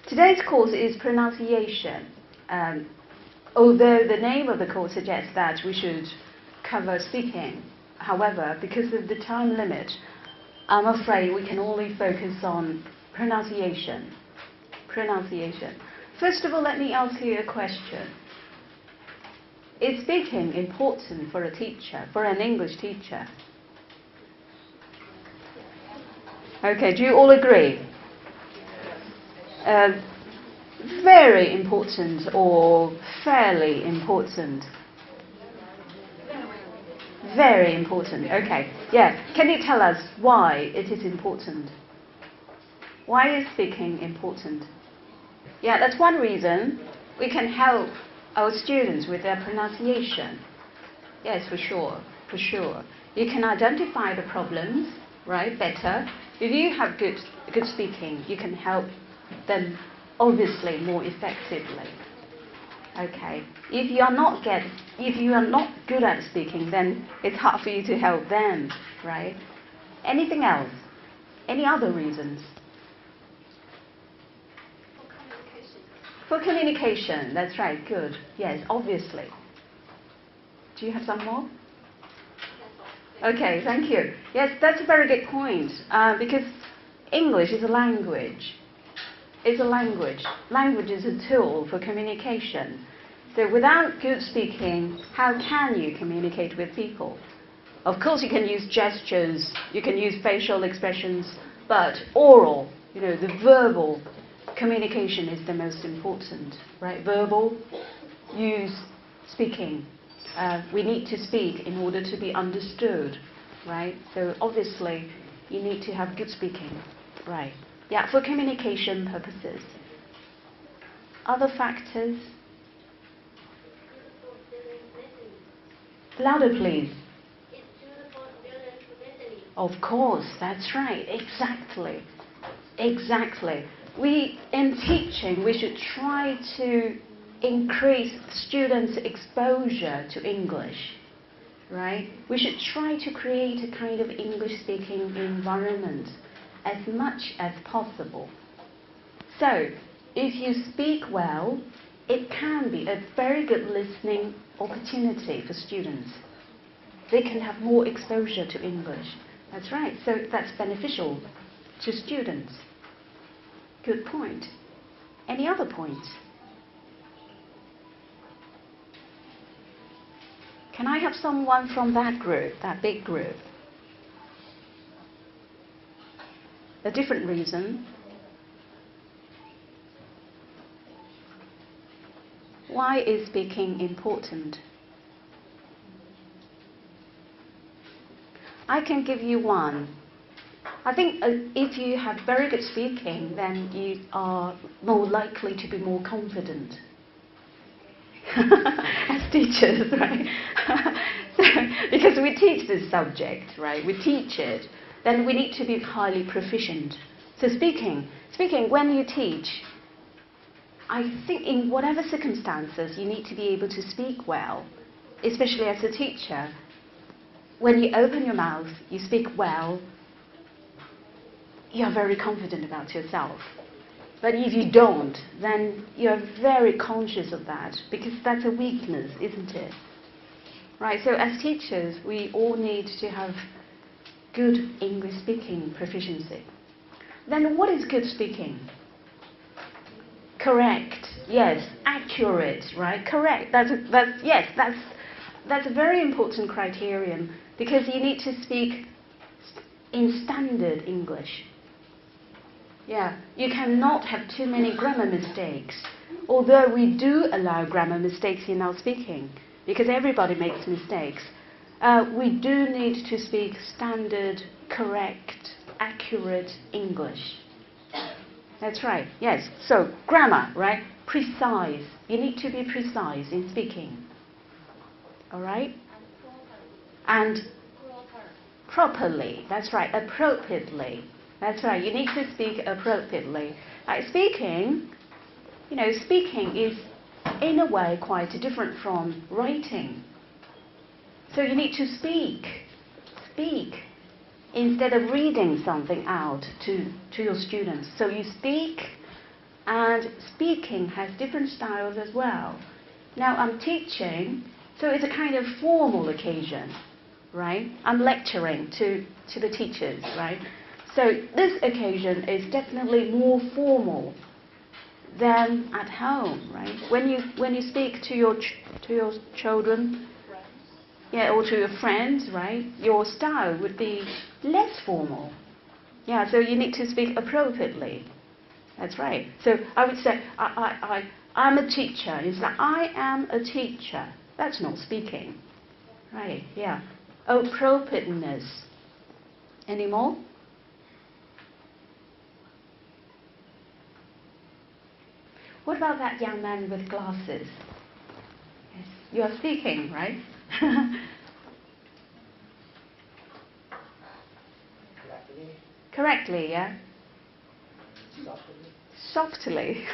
Today's course is pronunciation. Although the name of the course suggests that we should cover speaking, however, because of the time limit, I'm afraid we can only focus on pronunciation. Pronunciation. First of all, let me ask you a question. Is speaking important for a teacher, for an English teacher? Okay, do you all agree? Very important or fairly important? Very important, okay. Yeah, can you tell us why it is important? Why is speaking important? Yeah, that's one reason. We can help our students with their pronunciation. Yes, for sure, for sure. You can identify the problems, right, better. If you have good speaking, you can help them obviously more effectively. Okay. If you are not good at speaking, then it's hard for you to help them, right? Anything else? Any other reasons? For communication, that's right, good. Yes, obviously. Do you have some more? Okay, thank you. Yes, that's a very good point, because English is a language. It's a language. Language is a tool for communication. So without good speaking, how can you communicate with people? Of course, you can use gestures, you can use facial expressions, but oral, the verbal communication is the most important, right? Verbal, use speaking. We need to speak in order to be understood, right? So obviously, you need to have good speaking, right? Yeah, for communication purposes. Other factors? Louder, please. Of course, that's right. Exactly. Exactly. In teaching, we should try to increase students' exposure to English, right? We should try to create a kind of English-speaking environment as much as possible. So, if you speak well, it can be a very good listening opportunity for students. They can have more exposure to English. That's right, so that's beneficial to students. Good point. Any other points? Can I have someone from that group, that big group? A different reason. Why is speaking important? I can give you one. I think if you have very good speaking, then you are more likely to be more confident. As teachers, right? Because we teach this subject, right? We teach it. Then we need to be highly proficient. So speaking, when you teach, I think in whatever circumstances, you need to be able to speak well, especially as a teacher. When you open your mouth, you speak well, you're very confident about yourself. But if you don't, then you're very conscious of that, because that's a weakness, isn't it? Right, so as teachers, we all need to have good English speaking proficiency. Then what is good speaking? Correct, yes. Accurate, right? Correct. That's a very important criterion, because you need to speak in standard English. Yeah, you cannot have too many grammar mistakes. Although we do allow grammar mistakes in our speaking, because everybody makes mistakes. We do need to speak standard, correct, accurate English. That's right, yes. So, grammar, right? Precise. You need to be precise in speaking. All right? And properly. That's right, appropriately. That's right, you need to speak appropriately. Like speaking is in a way quite different from writing. So you need to speak instead of reading something out to your students. So you speak And speaking has different styles as well. Now I'm teaching, so it's a kind of formal occasion, right? I'm lecturing to the teachers, right? So this occasion is definitely more formal than at home, right? When you speak to your children, yeah, or to your friends, right? Your style would be less formal. Yeah, so you need to speak appropriately. That's right. So I would say, I'm a teacher. It's like, I am a teacher. That's not speaking. Right, yeah. Appropriateness. Any more? What about that young man with glasses? Yes. You are speaking, right? Correctly, yeah? Softly.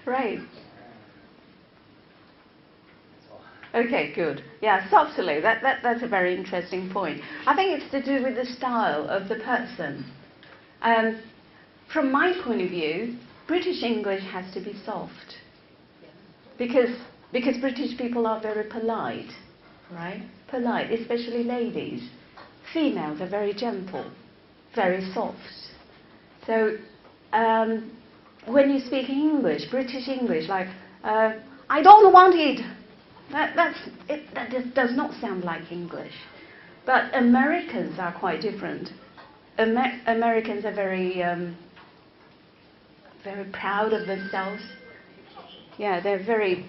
Right. Okay, good. Yeah, softly. That's a very interesting point. I think it's to do with the style of the person. From my point of view, British English has to be soft. Because British people are very polite, right? Polite, especially ladies. Females are very gentle, very soft. So when you speak English, British English, like, I don't want it. That just does not sound like English. But Americans are quite different. Americans are very proud of themselves. Yeah, they're very,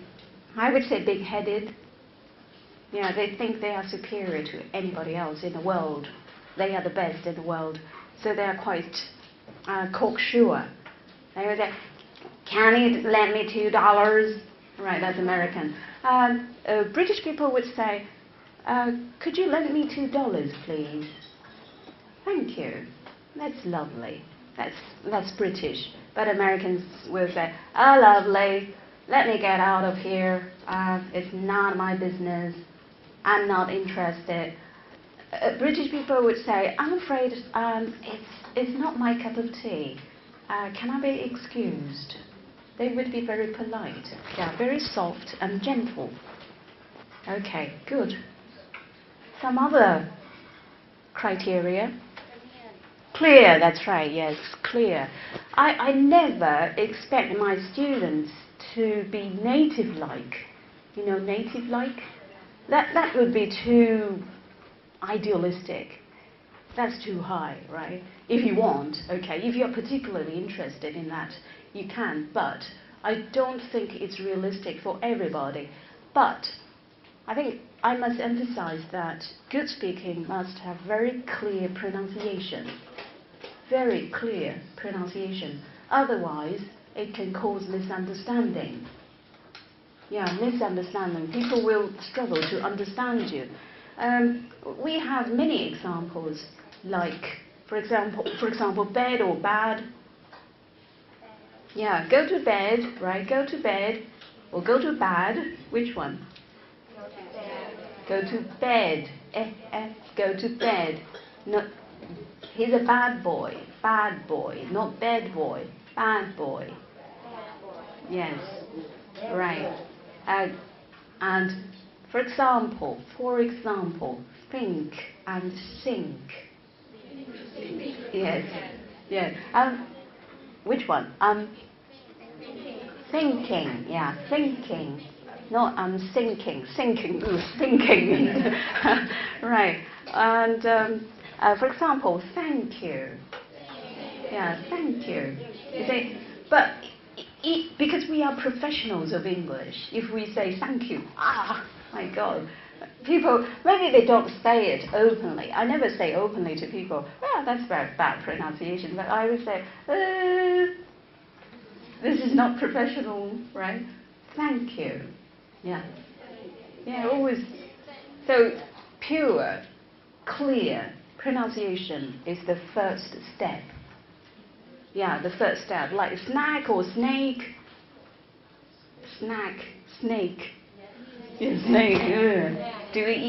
I would say, big-headed. Yeah, they think they are superior to anybody else in the world. They are the best in the world. So they are quite cocksure. They would say, can you lend me $2? Right, that's American. British people would say, could you lend me $2, please? Thank you. That's lovely. That's British. But Americans will say, oh, lovely. Let me get out of here. It's not my business. I'm not interested. British people would say, I'm afraid it's not my cup of tea. Can I be excused? They would be very polite. Yeah, very soft and gentle. Okay, good. Some other criteria? Clear, that's right, yes, clear. I never expect my students to be native-like. You know, native-like? That would be too idealistic. That's too high, right? If you want, okay, if you're particularly interested in that, you can, but I don't think it's realistic for everybody. But I think I must emphasize that good speaking must have very clear pronunciation. Very clear pronunciation. Otherwise, it can cause misunderstanding. Yeah, misunderstanding. People will struggle to understand you. We have many examples, like, for example, bed or bad. Yeah, go to bed, right? Go to bed, or go to bad. Which one? Go to bed. Go to bed. No, he's a bad boy. Bad boy, not bad boy. Bad boy. Yes, right. And for example, think and sink. Yes, yes. Which one? Thinking. Yeah, thinking. No, I'm sinking. Sinking. Ooh, thinking. Right. And for example, thank you. Yeah, thank you. You say, but because we are professionals of English, if we say thank you, my God, people, maybe they don't say it openly. I never say openly to people, well, that's very bad pronunciation, but I would say, this is not professional, right? Thank you. Yeah. Yeah, always. So, pure, clear pronunciation is the first step. Yeah, the first step, like snack or snake. Snack, snake. Yeah, snake. Do we eat